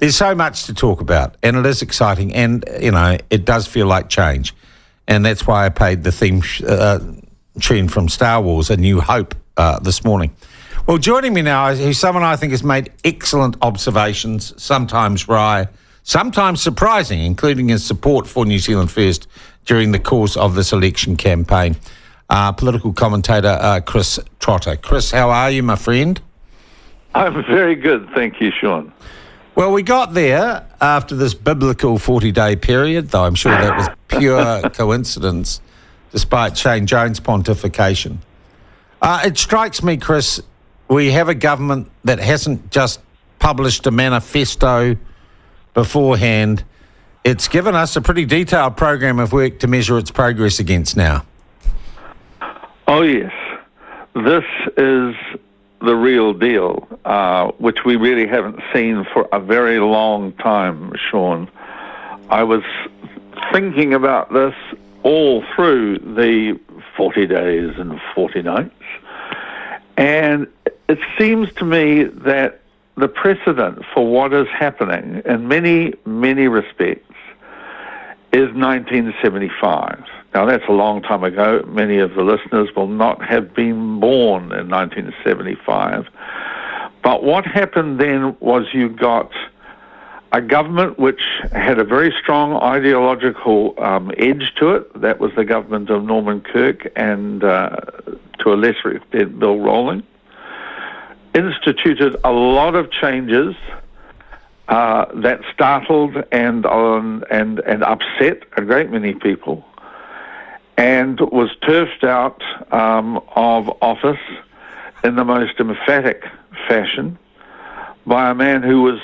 there's so much to talk about, and it is exciting, and, it does feel like change. And that's why I played the theme tune from Star Wars, A New Hope, this morning. Well, joining me now is someone I think has made excellent observations, sometimes wry, sometimes surprising, including his support for New Zealand First during the course of this election campaign. Political commentator Chris Trotter. Chris, how are you, my friend? I'm very good, thank you, Sean. Well, we got there after this biblical 40-day period, though I'm sure that was pure coincidence, despite Shane Jones' pontification. It strikes me, Chris, we have a government that hasn't just published a manifesto beforehand. It's given us a pretty detailed program of work to measure its progress against now. Oh, yes. This is the real deal, which we really haven't seen for a very long time, Sean. I was thinking about this all through the 40 days and 40 nights, and it seems to me that the precedent for what is happening in many, many respects is 1975. Now, that's a long time ago. Many of the listeners will not have been born in 1975. But what happened then was you got a government which had a very strong ideological edge to it. That was the government of Norman Kirk and, to a lesser extent, Bill Rowling. Instituted a lot of changes that startled and upset a great many people, and was turfed out of office in the most emphatic fashion by a man who was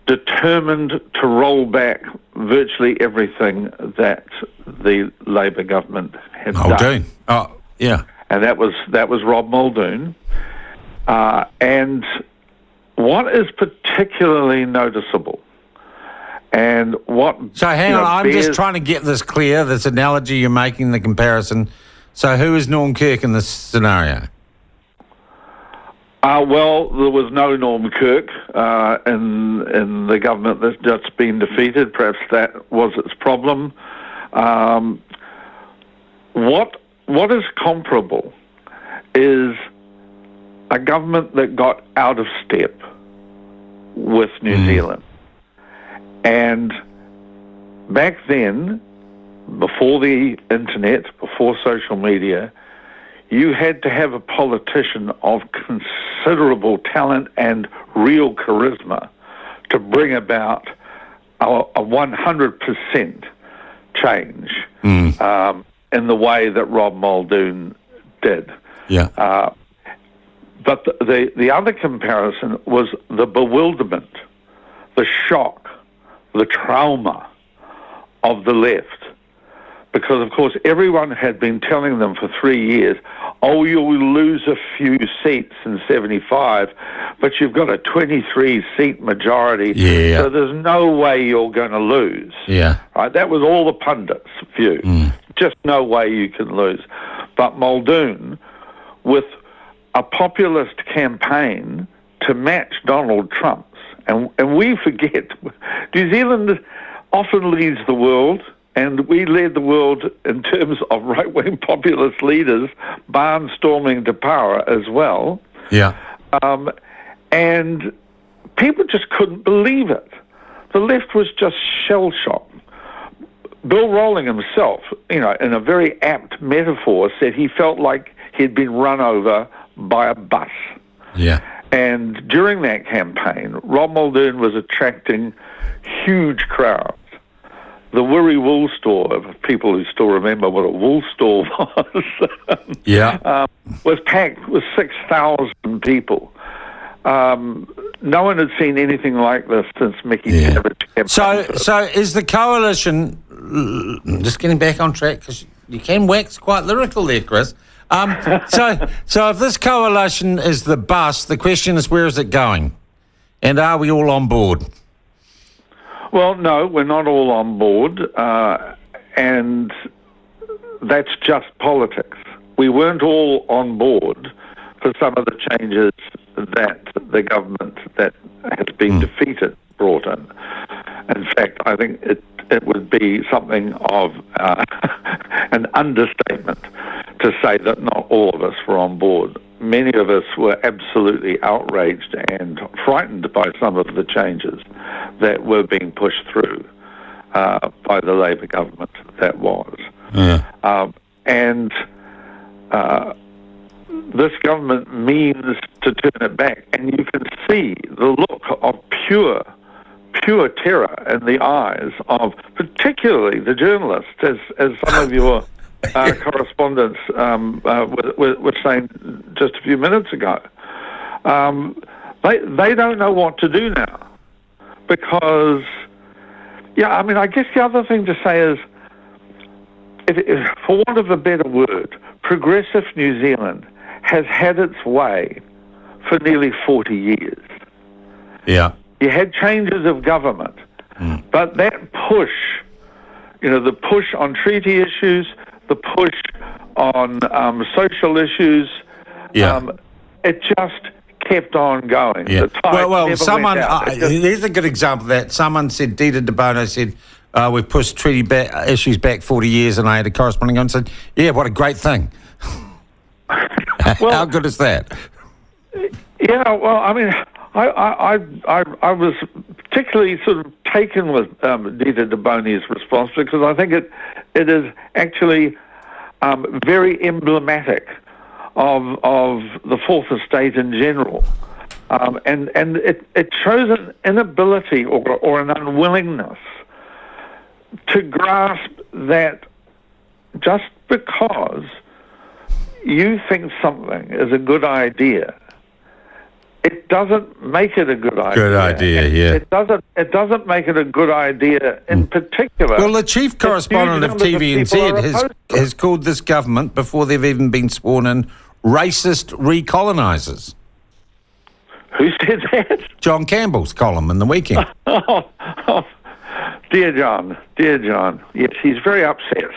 determined to roll back virtually everything that the Labour government had done. Muldoon. Oh, yeah. And that was Rob Muldoon. And what is particularly noticeable, and what... So hang on, I'm just trying to get this clear, this analogy you're making, the comparison. So who is Norm Kirk in this scenario? Well, there was no Norm Kirk in the government that's just been defeated. Perhaps that was its problem. What is comparable is a government that got out of step with New Zealand. And back then, before the internet, before social media, you had to have a politician of considerable talent and real charisma to bring about a 100% change in the way that Rob Muldoon did. Yeah. But the other comparison was the bewilderment, the shock, the trauma of the left. Because, of course, everyone had been telling them for 3 years, oh, you'll lose a few seats in 75, but you've got a 23-seat majority, so there's no way you're going to lose. Yeah. Right? That was all the pundits' view. Just no way you can lose. But Muldoon, with a populist campaign to match Donald Trump's, and we forget, New Zealand often leads the world, and we led the world in terms of right-wing populist leaders barnstorming to power as well. Yeah. And people just couldn't believe it. The left was just shell-shocked. Bill Rowling himself, in a very apt metaphor, said he felt like he'd been run over by a bus. Yeah. And during that campaign, Rob Muldoon was attracting huge crowds. The Wirri Wool Store, if people who still remember what a wool store was, was packed with 6,000 people. No one had seen anything like this since Mickey Savage campaign. So is the coalition, just getting back on track, because you can wax quite lyrical there, Chris. So if this coalition is the bus, the question is, where is it going? And are we all on board? Well, no, we're not all on board, and that's just politics. We weren't all on board for some of the changes that the government that has been defeated brought in. In fact, I think it would be something of an understatement to say that not all of us were on board. Many of us were absolutely outraged and frightened by some of the changes that were being pushed through by the Labour government that was. Yeah. This government means to turn it back, and you can see the look of pure terror in the eyes of particularly the journalists, as some of your correspondents were saying just a few minutes ago. They don't know what to do now, because, I guess the other thing to say is, if, for want of a better word, progressive New Zealand has had its way for nearly 40 years. Yeah. You had changes of government, but that push, the push on treaty issues, the push on social issues, it just kept on going. Yeah. The tide never someone, went out. here's a good example of that. Someone said, Dita De Bono said, we've pushed treaty issues back 40 years, and I had a corresponding on and said, yeah, what a great thing. How good is that? Yeah, well, I was particularly sort of taken with Dita De Bono's response, because I think it is actually very emblematic of the Fourth Estate in general, and it shows an inability or an unwillingness to grasp that just because you think something is a good idea, it doesn't make it a good idea. Good idea, yeah. It doesn't make it a good idea in particular. Well, the chief correspondent of TVNZ has called this government, before they've even been sworn in, racist recolonisers. Who said that? John Campbell's column in the Weekend. Dear John. Yes, he's very upset.